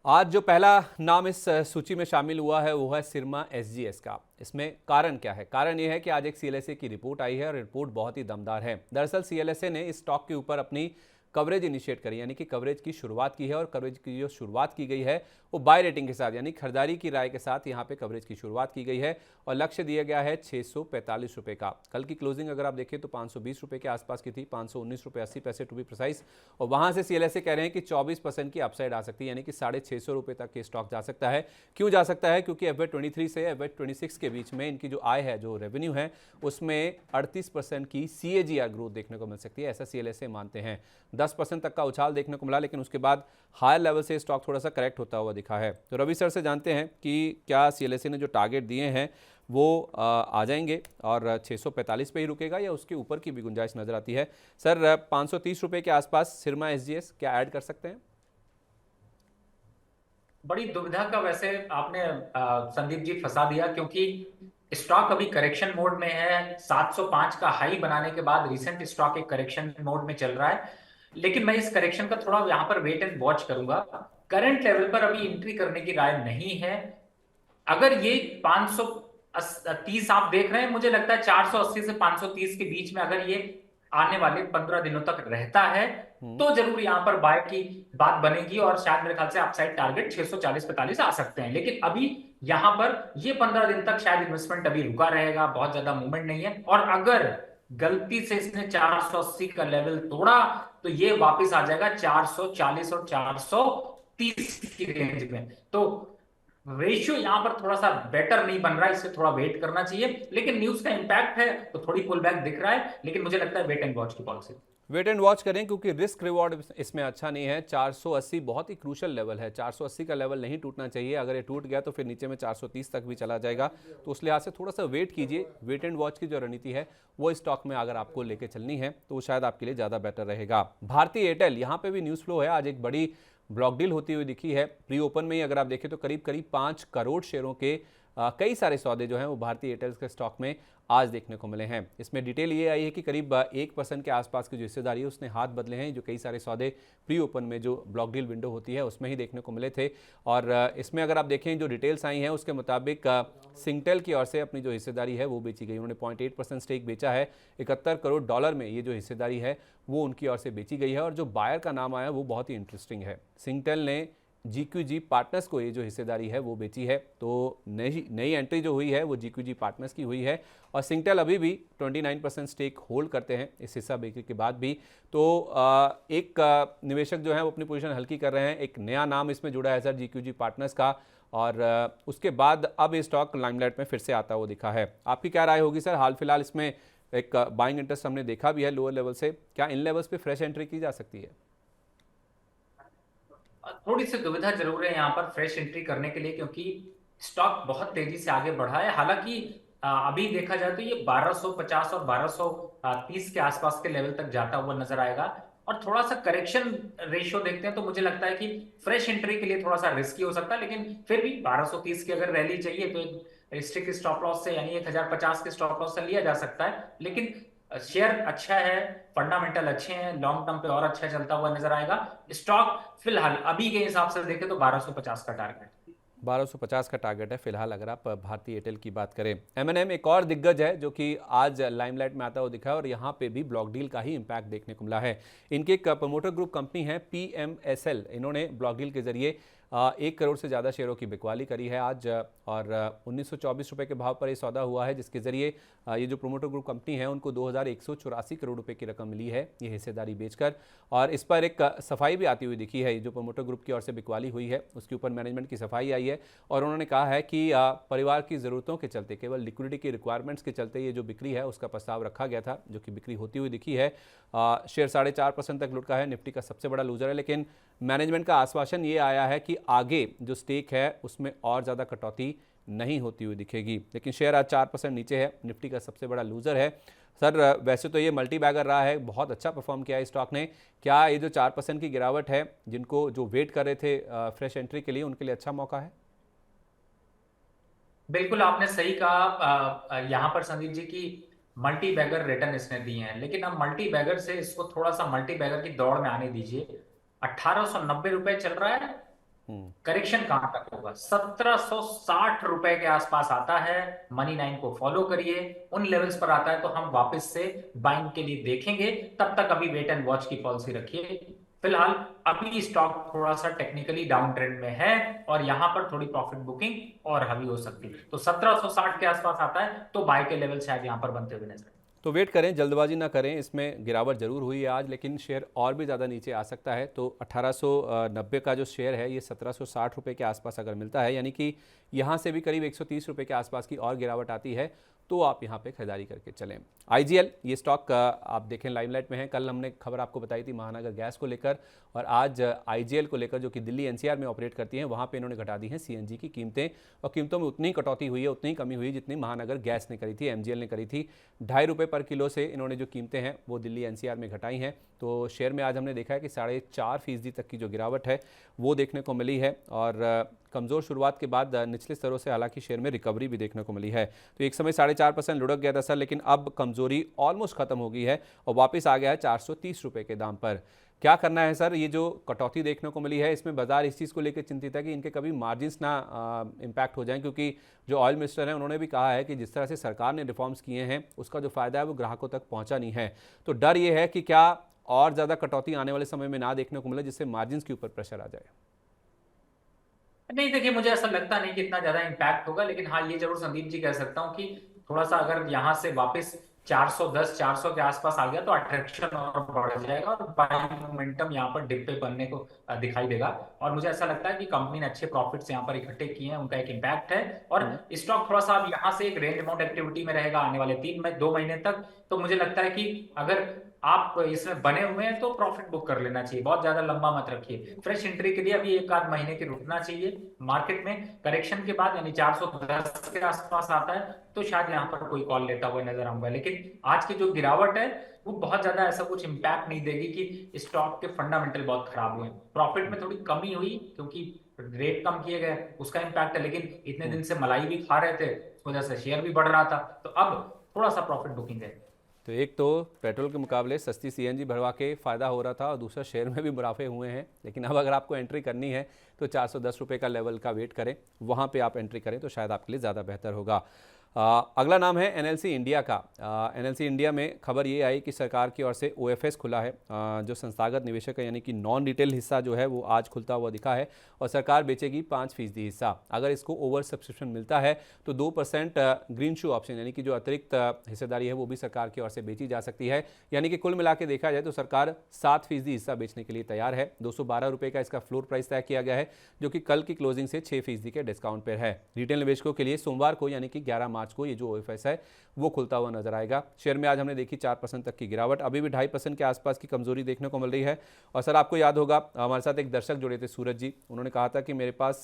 आज जो पहला नाम इस सूची में शामिल हुआ है वो है सिरमा एसजीएस का। इसमें कारण क्या है? कारण ये है कि आज एक सीएलएसए की रिपोर्ट आई है और रिपोर्ट बहुत ही दमदार है। दरअसल सीएलएसए ने इस स्टॉक के ऊपर अपनी कवरेज इनिशिएट करी, यानी कि कवरेज की शुरुआत की है। और कवरेज की जो शुरुआत की गई है वो बाय रेटिंग के साथ, यानी खरीदारी की राय के साथ यहाँ पे कवरेज की शुरुआत की गई है। और लक्ष्य दिया गया है 645 रुपये का। कल की क्लोजिंग अगर आप देखें तो 520 रुपये के आसपास की थी, 519 रुपये 80 पैसे टू बी प्रिसाइज। और वहाँ से सीएलएसए कह रहे हैं कि 24% की अपसाइड आ सकती है, यानी कि 650 रुपये तक के स्टॉक जा सकता है। क्यों जा सकता है? क्योंकि FY23 से FY26 के बीच में इनकी जो आय है, जो रेवेन्यू है, उसमें 38% की CAGR ग्रोथ देखने को मिल सकती है, ऐसा सीएलएसए मानते हैं। 10% तक का उछाल देखने को मिला, लेकिन उसके बाद हायर लेवल से स्टॉक थोड़ा सा करेक्ट होता हुआ दिखा है। तो रवि सर से जानते हैं कि क्या सीएलएसए ने जो टारगेट दिए हैं वो आ जाएंगे और 645 पे ही रुकेगा या उसके ऊपर की भी गुंजाइश नजर आती है? सर, 530 रुपये के आसपास सिरमा एसजीएस क्या ऐड कर सकते हैं? बड़ी दुविधा का वैसे आपने संदीप जी फंसा दिया, क्योंकि स्टॉक अभी करेक्शन मोड में है। 705 का हाई बनाने के बाद रिसेंट स्टॉक एक करेक्शन मोड में चल रहा है। लेकिन मैं इस करेक्शन का थोड़ा यहां पर वेट एंड वॉच करूंगा। करंट लेवल पर अभी एंट्री करने की राय नहीं है। अगर ये 530 आप देख रहे हैं, मुझे लगता है 480 से 530 के बीच में अगर ये आने वाले 15 दिनों तक रहता है तो जरूर यहां पर बाय की बात बनेगी और शायद मेरे ख्याल से अपसाइड टारगेट 640-45 आ सकते हैं। लेकिन अभी यहां पर ये 15 दिन तक शायद इन्वेस्टमेंट अभी रुका रहेगा, बहुत ज्यादा मूवमेंट नहीं है। और अगर गलती से इसने 480 का लेवल तोड़ा तो ये वापस आ जाएगा 440 और 430 की रेंज में। तो रेशियो यहां पर थोड़ा सा बेटर नहीं बन रहा है, इससे थोड़ा वेट करना चाहिए। लेकिन न्यूज का इंपैक्ट है तो थोड़ी पुल बैक दिख रहा है, लेकिन मुझे लगता है वेट एंड वॉच की पॉलिसी। वेट एंड वॉच करें, क्योंकि रिस्क रिवॉर्ड इसमें अच्छा नहीं है। 480 बहुत ही क्रूशल लेवल है, 480 का लेवल नहीं टूटना चाहिए। अगर ये टूट गया तो फिर नीचे में 430 तक भी चला जाएगा। तो उस लिहाज से थोड़ा सा वेट कीजिए। वेट एंड वॉच की जो रणनीति है वो स्टॉक में अगर आपको लेके चलनी है तो वो शायद आपके लिए ज़्यादा बेटर रहेगा। भारतीय एयरटेल, यहाँ पे भी न्यूज़ फ्लो है। आज एक बड़ी ब्लॉक डील होती हुई दिखी है। प्री ओपन में ही अगर आप देखें तो करीब करीब 5 करोड़ शेयरों के कई सारे सौदे जो हैं वो भारतीय एयरटेल के स्टॉक में आज देखने को मिले हैं। इसमें डिटेल ये आई है कि करीब 1% के आसपास की जो हिस्सेदारी है उसने हाथ बदले हैं। जो कई सारे सौदे प्री ओपन में जो ब्लॉक डील विंडो होती है उसमें ही देखने को मिले थे। और इसमें अगर आप देखें जो डिटेल्स आई हैं उसके मुताबिक सिंगटेल की ओर से अपनी जो हिस्सेदारी है वो बेची गई। उन्होंने 0.8% स्टेक बेचा है। 71 करोड़ डॉलर में ये जो हिस्सेदारी है वो उनकी ओर से बेची गई है। और जो बायर का नाम आया वो बहुत ही इंटरेस्टिंग है। सिंगटेल ने GQG पार्टनर्स को ये जो हिस्सेदारी है वो बेची है। तो नई नई एंट्री जो हुई है वो GQG पार्टनर्स की हुई है। और सिंगटेल अभी भी 29% स्टेक होल्ड करते हैं इस हिस्सा बिक्री के बाद भी। तो एक निवेशक जो है वो अपनी पोजीशन हल्की कर रहे हैं। एक नया नाम इसमें जुड़ा है सर, GQG पार्टनर्स का। और उसके बाद अब ये स्टॉक लाइमलाइट में फिर से आता हुआ दिखा है। आपकी क्या राय होगी सर? हाल फिलहाल इसमें एक बाइंग इंटरेस्ट हमने देखा भी है लोअर लेवल से। क्या इन लेवल्स पे फ्रेश एंट्री की जा सकती है? थोड़ी सी दुविधा जरूर है यहाँ पर फ्रेश एंट्री करने के लिए, क्योंकि स्टॉक बहुत तेजी से आगे बढ़ा है। हालांकि अभी देखा जाए तो ये 1250 और 1230 के आसपास के लेवल तक जाता हुआ नजर आएगा। और थोड़ा सा करेक्शन रेशियो देखते हैं तो मुझे लगता है कि फ्रेश एंट्री के लिए थोड़ा सा रिस्की हो सकता है। लेकिन फिर भी 1230 की अगर रैली चाहिए तो एक स्ट्रिक्ट स्टॉप लॉस से, यानी 1050 के स्टॉप लॉस से लिया जा सकता है। लेकिन शेयर अच्छा है, फंडामेंटल अच्छे हैं, लॉन्ग टर्म पे और अच्छा चलता हुआ नजर आएगा। स्टॉक फिलहाल अभी के हिसाब से देखें तो 1250 का टारगेट। 1250 का टारगेट है फिलहाल अगर आप भारतीय एयरटेल की बात करें। M&M एक और दिग्गज है जो कि आज लाइमलाइट में आता हुआ दिखा है और यहाँ पे भी ब्लॉक डील का ही इंपैक्ट देखने को मिला है। इनके एक प्रमोटर ग्रुप कंपनी है PMSL। इन्होंने ब्लॉक डील के जरिए 1 करोड़ से ज़्यादा शेयरों की बिकवाली करी है आज। और 1924 रुपये के भाव पर ये सौदा हुआ है, जिसके जरिए ये जो प्रोमोटर ग्रुप कंपनी है उनको 2184 करोड़ रुपए की रकम मिली है ये हिस्सेदारी बेचकर। और इस पर एक सफाई भी आती हुई दिखी है। ये जो प्रोमोटर ग्रुप की ओर से बिकवाली हुई है उसके ऊपर मैनेजमेंट की सफाई आई है। और उन्होंने कहा है कि परिवार की ज़रूरतों के चलते, केवल लिक्विडिटी की रिक्वायरमेंट्स के चलते ये जो बिक्री है उसका प्रस्ताव रखा गया था, जो कि बिक्री होती हुई दिखी है। शेयर 4.5% तक लुढ़का है, निफ्टी का सबसे बड़ा लूजर है। लेकिन मैनेजमेंट का आश्वासन ये आया है कि आगे जो स्टेक है उसमें और ज़्यादा कटौती नहीं होती हुई दिखेगी। लेकिन शेयर आज 4% नीचे है, निफ्टी का सबसे बड़ा लूजर है। सर, वैसे तो ये मल्टी बैगर रहा है, बहुत अच्छा परफॉर्म किया है स्टॉक ने। क्या ये जो 4% की गिरावट है, जिनको जो वेट कर रहे थे फ्रेश एंट्री के लिए, उनके लिए अच्छा मौका है? बिल्कुल आपने सही कहा। यहाँ पर संदीप जी की मल्टी बैगर रिटर्न इसने दिए हैं, लेकिन अब मल्टी बैगर से इसको थोड़ा सा मल्टी बैगर की दौड़ में आने दीजिए। 1890 रुपए चल रहा है। करेक्शन कहां तक होगा? 1760 रुपए के आसपास आता है। मनी 9 को फॉलो करिए, उन लेवल्स पर आता है तो हम वापस से बाइंग के लिए देखेंगे। तब तक अभी वेट एंड वॉच की पॉलिसी रखिए। फिलहाल अभी स्टॉक थोड़ा सा टेक्निकली डाउन ट्रेंड में है और यहां पर थोड़ी प्रॉफिट बुकिंग और हावी हो सकती है। तो 1760 के आसपास आता है तो बाय के लेवल शायद यहां पर बनते हुए नजर। तो वेट करें, जल्दबाजी ना करें। इसमें गिरावट जरूर हुई है आज, लेकिन शेयर और भी ज़्यादा नीचे आ सकता है। तो 1890 का जो शेयर है ये 1760 रुपये के आसपास अगर मिलता है, यानी कि यहाँ से भी करीब 130 रुपये के आसपास की और गिरावट आती है, तो आप यहाँ पे खरीदारी करके चलें। आईजीएल ये स्टॉक आप देखें लाइमलाइट में है। कल हमने खबर आपको बताई थी महानगर गैस को लेकर, और आज आईजीएल को लेकर जो कि दिल्ली एनसीआर में ऑपरेट करती हैं, वहाँ पे इन्होंने घटा दी हैं सीएनजी की कीमतें, और कीमतों में उतनी कटौती हुई है, उतनी कमी हुई जितनी महानगर गैस ने करी थी, एमजीएल ने करी थी। ₹2.5 पर किलो से इन्होंने जो कीमतें हैं वो दिल्ली एनसीआर में घटाई हैं। तो शेयर में आज हमने देखा है कि 4.5% तक की जो गिरावट है वो देखने को मिली है, और कमज़ोर शुरुआत के बाद निचले स्तरों से हालांकि शेयर में रिकवरी भी देखने को मिली है। तो एक समय 4.5% लुढ़क गया था सर, लेकिन अब कमज़ोरी ऑलमोस्ट खत्म हो गई है और वापस आ गया है 430 रुपये के दाम पर। क्या करना है सर? ये जो कटौती देखने को मिली है, इसमें बाजार इस चीज़ को लेकर चिंतित है कि इनके कभी मार्जिन्स ना इम्पैक्ट हो जाएं, क्योंकि जो ऑयल मिनिस्टर हैं उन्होंने भी कहा है कि जिस तरह से सरकार ने रिफॉर्म्स किए हैं उसका जो फ़ायदा है वो ग्राहकों तक पहुंचा नहीं है। तो डर ये है कि क्या और ज़्यादा कटौती आने वाले समय में ना देखने को मिले, जिससे मार्जिन्स के ऊपर प्रेशर आ जाए। नहीं, देखिए मुझे ऐसा लगता नहीं कि इतना ज्यादा इम्पैक्ट होगा, लेकिन हाँ ये जरूर संदीप जी कह सकता हूँ कि थोड़ा सा अगर यहाँ से वापस 410 400 के आसपास आ गया तो अट्रैक्शन और बढ़ जाएगा और बाइंग मोमेंटम यहाँ पर डिप पे बनने को दिखाई देगा। और मुझे ऐसा लगता है कि कंपनी ने अच्छे प्रॉफिट्स यहाँ पर इकट्ठे किए हैं, उनका एक इम्पैक्ट है। और स्टॉक थोड़ा सा अब यहाँ से एक रेंज बाउंड एक्टिविटी में रहेगा आने वाले 2 महीने तक। तो मुझे लगता है कि अगर आप इसमें बने हुए हैं तो प्रॉफिट बुक कर लेना चाहिए, बहुत ज्यादा लंबा मत रखिए। फ्रेश एंट्री के लिए अभी 1 आध महीने की रुकना चाहिए। मार्केट में करेक्शन के बाद यानी 410 के आसपास आता है तो शायद यहाँ पर कोई कॉल लेता हुआ नजर आऊंगा। लेकिन आज की जो गिरावट है वो बहुत ज्यादा ऐसा कुछ इम्पैक्ट नहीं देगी कि स्टॉक के फंडामेंटल बहुत खराब हुए। प्रॉफिट में थोड़ी कमी हुई क्योंकि रेट कम किए गए, उसका इम्पैक्ट है। लेकिन इतने दिन से मलाई भी खा रहे थे, उस वजह से शेयर भी बढ़ रहा था, तो अब थोड़ा सा प्रॉफिट बुकिंग है। तो एक तो पेट्रोल के मुकाबले सस्ती सीएनजी भरवा के फ़ायदा हो रहा था, और दूसरा शेयर में भी मुनाफे हुए हैं। लेकिन अब अगर आपको एंट्री करनी है तो 410 रुपये का लेवल का वेट करें, वहाँ पे आप एंट्री करें तो शायद आपके लिए ज़्यादा बेहतर होगा। अगला नाम है एनएलसी इंडिया का। एनएलसी इंडिया में खबर ये आई कि सरकार की ओर से ओएफएस खुला है। जो संस्थागत निवेशक है यानी कि नॉन रिटेल हिस्सा जो है वो आज खुलता हुआ दिखा है, और सरकार बेचेगी 5% हिस्सा। अगर इसको ओवर सब्सक्रिप्शन मिलता है तो 2% ग्रीन शू ऑप्शन यानी कि जो अतिरिक्त हिस्सेदारी है वो भी सरकार की ओर से बेची जा सकती है। यानी कि कुल मिला के देखा जाए तो सरकार 7% हिस्सा बेचने के लिए तैयार है। 212 रुपये का इसका फ्लोर प्राइस तय किया गया है, जो कि कल की क्लोजिंग से 6% के डिस्काउंट पर है। रिटेल निवेशकों के लिए सोमवार को यानी कि 11 मार्च को ये जो ओएफएस है वो खुलता हुआ नजर आएगा। शेयर में आज हमने देखी 4% तक की गिरावट, अभी भी 2.5% के आसपास की कमजोरी देखने को मिल रही है। और सर आपको याद होगा हमारे साथ एक दर्शक जुड़े थे सूरज जी, उन्होंने कहा था कि मेरे पास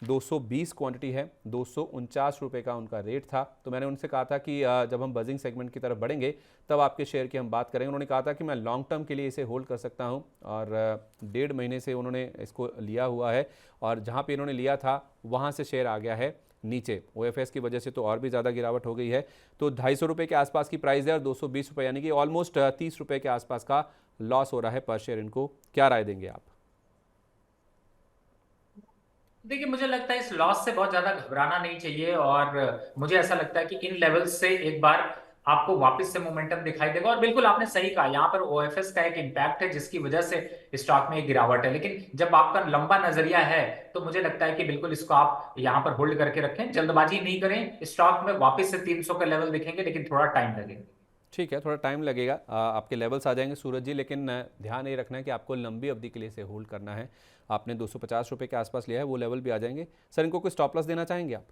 220 क्वांटिटी है, 249 रुपये का उनका रेट था। तो मैंने उनसे कहा था कि जब हम बजिंग सेगमेंट की तरफ बढ़ेंगे तब आपके शेयर की हम बात करेंगे। उन्होंने कहा था कि मैं लॉन्ग टर्म के लिए इसे होल्ड कर सकता हूं, और 1.5 महीने से उन्होंने इसको लिया हुआ है, और जहां पे इन्होंने लिया था वहां से शेयर आ गया है नीचे। ओएफएस की वजह से तो और भी ज़्यादा गिरावट हो गई है। तो 250 रुपये के आसपास की प्राइस है और 220 रुपये यानी कि ऑलमोस्ट 30 रुपये के आसपास का लॉस हो रहा है पर शेयर। इनको क्या राय देंगे आप? देखिए मुझे लगता है इस लॉस से बहुत ज्यादा घबराना नहीं चाहिए, और मुझे ऐसा लगता है कि इन लेवल्स से एक बार आपको वापस से मोमेंटम दिखाई देगा। और बिल्कुल आपने सही कहा, यहाँ पर ओएफएस का एक इम्पैक्ट है जिसकी वजह से स्टॉक में एक गिरावट है। लेकिन जब आपका लंबा नजरिया है तो मुझे लगता है कि बिल्कुल इसको आप यहाँ पर होल्ड करके रखें, जल्दबाजी नहीं करें। स्टॉक में वापस से 300 के लेवल दिखेंगे लेकिन थोड़ा टाइम लगेगा। ठीक है, थोड़ा टाइम लगेगा, आपके लेवल्स आ जाएंगे सूरज जी, लेकिन ध्यान ये रखना है कि आपको लंबी अवधि के लिए इसे होल्ड करना है। आपने 250 रुपये के आसपास लिया है, वो लेवल भी आ जाएंगे। सर इनको कोई स्टॉप लॉस देना चाहेंगे आप?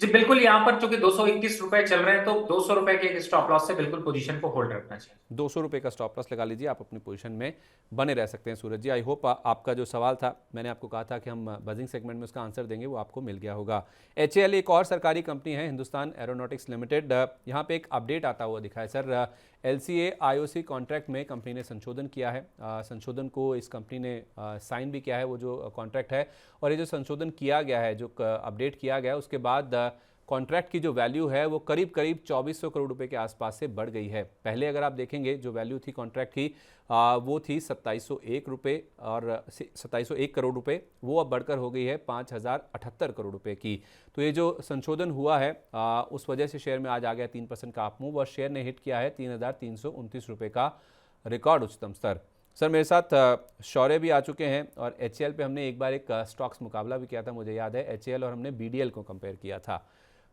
जी बिल्कुल, यहाँ पर चूंकि 221 रुपए चल रहे हैं तो 200 रुपए के एक स्टॉप लॉस से बिल्कुल पोजीशन को होल्ड रखना चाहिए। 200 रुपये का स्टॉप लॉस लगा लीजिए, आप अपनी पोजीशन में बने रह सकते हैं सूरज जी। आई होप आपका जो सवाल था, मैंने आपको कहा था कि हम बजिंग सेगमेंट में उसका आंसर देंगे, वो आपको मिल गया होगा। एचएएल एक और सरकारी कंपनी है, हिंदुस्तान एरोनॉटिक्स लिमिटेड। यहाँ पे एक अपडेट आता हुआ दिखा है सर। एलसीए आईओसी कॉन्ट्रैक्ट में कंपनी ने संशोधन किया है। संशोधन को इस कंपनी ने साइन भी किया है, वो जो कॉन्ट्रैक्ट है। और ये जो संशोधन किया गया है, जो अपडेट किया गया है, उसके बाद कॉन्ट्रैक्ट की जो वैल्यू है वो करीब करीब 2400 करोड़ रुपए के आसपास से बढ़ गई है। पहले अगर आप देखेंगे जो वैल्यू थी कॉन्ट्रैक्ट की वो थी 2701 रुपये और 2701 करोड़ रुपए, वो अब बढ़कर हो गई है 5078 करोड़ रुपए की। तो ये जो संशोधन हुआ है उस वजह से शेयर में आज आ गया 3% का अप मूव और शेयर ने हिट किया है 3329 रुपये का रिकॉर्ड उच्चतम स्तर। सर मेरे साथ शौर्य भी आ चुके हैं और एचएएल पे हमने एक बार एक स्टॉक्स मुकाबला भी किया था, मुझे याद है एचएएल और हमने बीडीएल को कंपेयर किया था।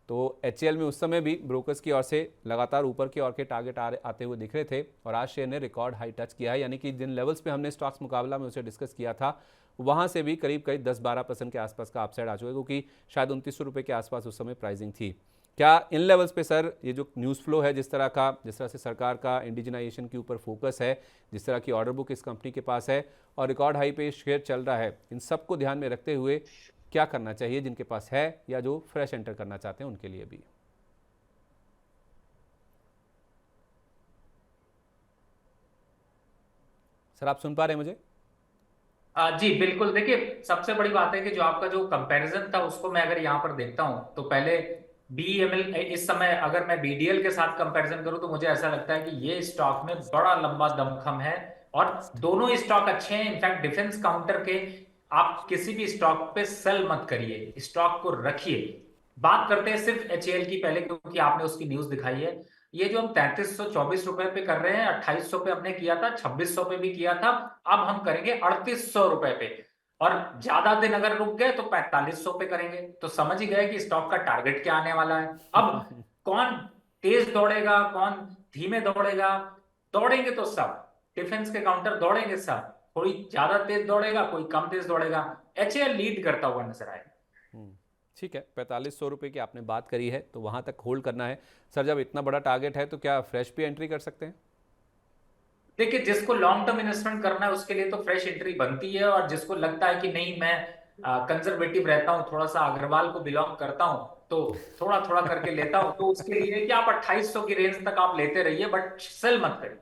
तो एचएएल में उस समय भी ब्रोकर्स की ओर से लगातार ऊपर की ओर के टारगेट आते हुए दिख रहे थे और आज शेयर ने रिकॉर्ड हाई टच किया है, यानी कि जिन लेवल्स पे हमने स्टॉक्स मुकाबला में उसे डिस्कस किया था वहाँ से भी करीब करीब 10-12% के आसपास का अपसाइड आ चुका है, क्योंकि शायद 2900 रुपये के आसपास उस समय प्राइसिंग थी। क्या इन लेवल्स पे सर ये जो न्यूज़ फ्लो है, जिस तरह से सरकार का इंडिजिनाइजेशन के ऊपर फोकस है, जिस तरह की ऑर्डर बुक इस कंपनी के पास है और रिकॉर्ड हाई पे शेयर चल रहा है, इन सबको ध्यान में रखते हुए क्या करना चाहिए जिनके पास है या जो फ्रेश एंटर करना चाहते हैं उनके लिए भी? सर आप सुन पा रहे हैं मुझे? जी बिल्कुल। देखिए, सबसे बड़ी बात है कि जो आपका जो कंपैरिजन था उसको मैं अगर यहाँ पर देखता हूं तो पहले बीईएमएल, इस समय अगर मैं बीडीएल के साथ कंपैरिजन करूं तो मुझे ऐसा लगता है कि ये स्टॉक में बड़ा लंबा दमखम है और दोनों ही स्टॉक अच्छे हैं। इनफैक्ट डिफेंस काउंटर के आप किसी भी स्टॉक पे सेल मत करिए, स्टॉक को रखिए। बात करते हैं सिर्फ एचएएल की पहले, क्योंकि आपने उसकी न्यूज दिखाई है। ये जो हम 3324 रुपए पे कर रहे हैं, 2800 पे हमने किया था, 2600 पे भी किया था, अब हम करेंगे 3800 रुपए पे। और ज्यादा दिन अगर रुक गए तो 4500 पे करेंगे। तो समझ ही गए कि स्टॉक का टारगेट क्या आने वाला है। अब कौन तेज दौड़ेगा, कौन धीमे दौड़ेगा? दौड़ेंगे तो सब, डिफेंस के काउंटर दौड़ेंगे सब। कोई ज्यादा तेज दौड़ेगा, कोई कम तेज दौड़ेगा। एचएएल लीड करता हुआ नजर आएगा। ठीक है, 4500 रुपये की आपने बात करी है तो वहाँ तक होल्ड करना है। सर जब इतना बड़ा टारगेट है तो क्या फ्रेश भी एंट्री कर सकते हैं? देखिए, जिसको लॉन्ग टर्म इन्वेस्टमेंट करना है उसके लिए तो फ्रेश एंट्री बनती है, और जिसको लगता है कि नहीं मैं कंजर्वेटिव रहता हूँ, थोड़ा सा अग्रवाल को बिलोंग करता हूँ, तो थोड़ा थोड़ा करके लेता हूँ, तो उसके लिए कि आप 2800 की रेंज तक आप लेते रहिए, बट सेल मत करिए।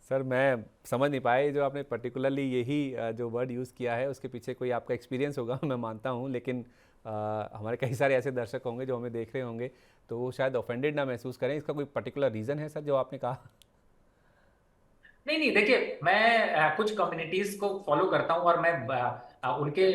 सर मैं समझ नहीं पाया जो आपने पर्टिकुलरली यही जो वर्ड यूज़ किया है उसके पीछे कोई आपका एक्सपीरियंस होगा मैं मानता हूँ, लेकिन हमारे कई सारे ऐसे दर्शक होंगे जो हमें देख रहे होंगे तो वो शायद ऑफेंडेड ना महसूस करें। इसका कोई पर्टिकुलर रीज़न है सर जो आपने कहा? नहीं नहीं, देखिए मैं कुछ कम्युनिटीज को फॉलो करता हूं और मैं उनके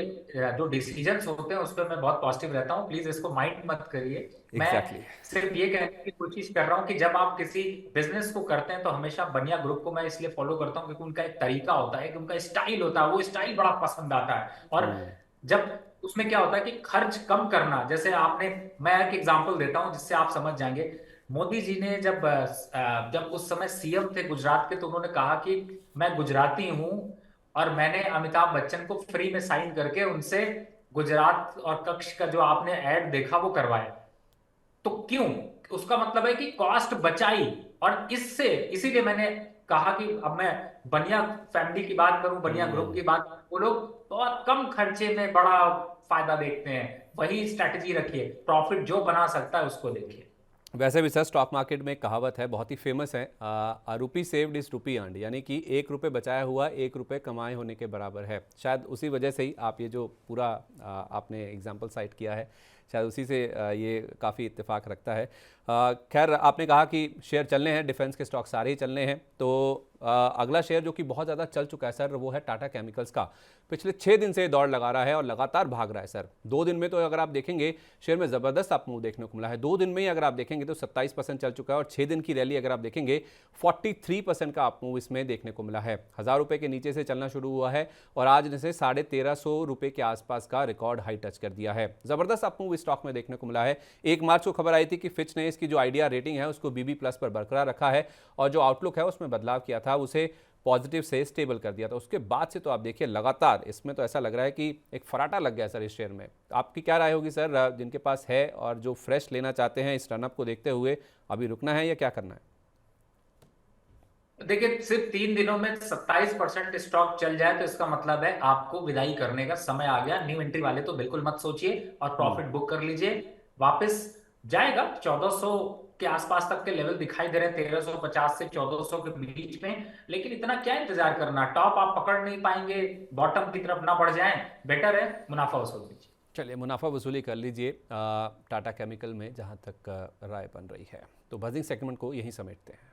जो डिसीजंस होते हैं उस पर मैं बहुत पॉजिटिव रहता हूं। प्लीज इसको माइंड मत करिए। मैं एग्जैक्टली exactly. सिर्फ ये कहने की कोशिश कर रहा हूं कि जब आप किसी बिजनेस को करते हैं तो हमेशा बनिया ग्रुप को मैं इसलिए फॉलो करता हूं क्योंकि उनका एक तरीका होता है, कि उनका स्टाइल होता है, वो स्टाइल बड़ा पसंद आता है। और जब उसमें क्या होता है कि खर्च कम करना, जैसे आपने, मैं एक एग्जांपल देता हूं जिससे आप समझ जाएंगे। मोदी जी ने जब उस समय सीएम थे गुजरात के, तो उन्होंने कहा कि मैं गुजराती हूं और मैंने अमिताभ बच्चन को फ्री में साइन करके उनसे गुजरात और कक्ष का जो आपने ऐड देखा वो करवाया। तो क्यों? उसका मतलब है कि कॉस्ट बचाई। और इससे इसीलिए मैंने कहा कि अब मैं बनिया फैमिली की बात करूं, बनिया ग्रुप की बात, वो लोग बहुत कम खर्चे में बड़ा फायदा देखते हैं। वही स्ट्रैटेजी रखिए, प्रॉफिट जो बना सकता है उसको देखिए। वैसे भी सर स्टॉक मार्केट में एक कहावत है, बहुत ही फेमस है, रुपी सेव्ड इज रुपी अर्नड, यानी कि 1 रुपये बचाया हुआ 1 रुपये कमाए होने के बराबर है। शायद उसी वजह से ही आप ये जो पूरा आपने एग्जांपल साइट किया है, शायद उसी से ये काफ़ी इत्तेफाक रखता है। खैर आपने कहा कि शेयर चलने हैं, डिफेंस के स्टॉक सारे ही चलने हैं, तो अगला शेयर जो कि बहुत ज़्यादा चल चुका है सर वो है टाटा केमिकल्स का। पिछले 6 दिन से दौड़ लगा रहा है और लगातार भाग रहा है सर। 2 दिन में तो अगर आप देखेंगे शेयर में ज़बरदस्त अप मूव देखने को मिला है। 2 दिन में ही अगर आप देखेंगे तो 27% चल चुका है और 6 दिन की रैली अगर आप देखेंगे 43% का अप मूव इसमें देखने को मिला है। 1000 रुपये के नीचे से चलना शुरू हुआ है और आज से 1350 रुपये के आसपास का रिकॉर्ड हाई टच कर दिया है। ज़बरदस्त अप मूव स्टॉक में देखने को मिला है। 1 मार्च को खबर आई थी कि फिच ने इसकी जो आइडिया रेटिंग है उसको BB+ पर बरकरार रखा है और जो आउटलुक है उसमें बदलाव किया था, उसे पॉजिटिव से स्टेबल कर दिया था। उसके बाद से तो आप देखिए लगातार इसमें तो ऐसा लग रहा है कि एक फराटा लग गया सर इस शेयर में। आपकी क्या राय होगी सर, जिनके पास है और जो फ्रेश लेना चाहते हैं इस रनअप को देखते हुए, अभी रुकना है या क्या करना है? देखिए, सिर्फ 3 दिनों में 27% स्टॉक चल जाए तो इसका मतलब है आपको विदाई करने का समय आ गया। न्यू एंट्री वाले तो बिल्कुल मत सोचिए और प्रॉफिट बुक कर लीजिए। वापस जाएगा 1400 के आसपास तक के लेवल दिखाई दे रहे हैं, 1350 से 1400 के बीच में। लेकिन इतना क्या इंतजार करना, टॉप आप पकड़ नहीं पाएंगे, बॉटम की तरफ ना बढ़ जाएं, बेटर है मुनाफा वसूल कीजिए। चलिए मुनाफा वसूली कर लीजिए टाटा केमिकल में, जहां तक राय बन रही है। तो बजिंग सेगमेंट को यहीं समेटते हैं।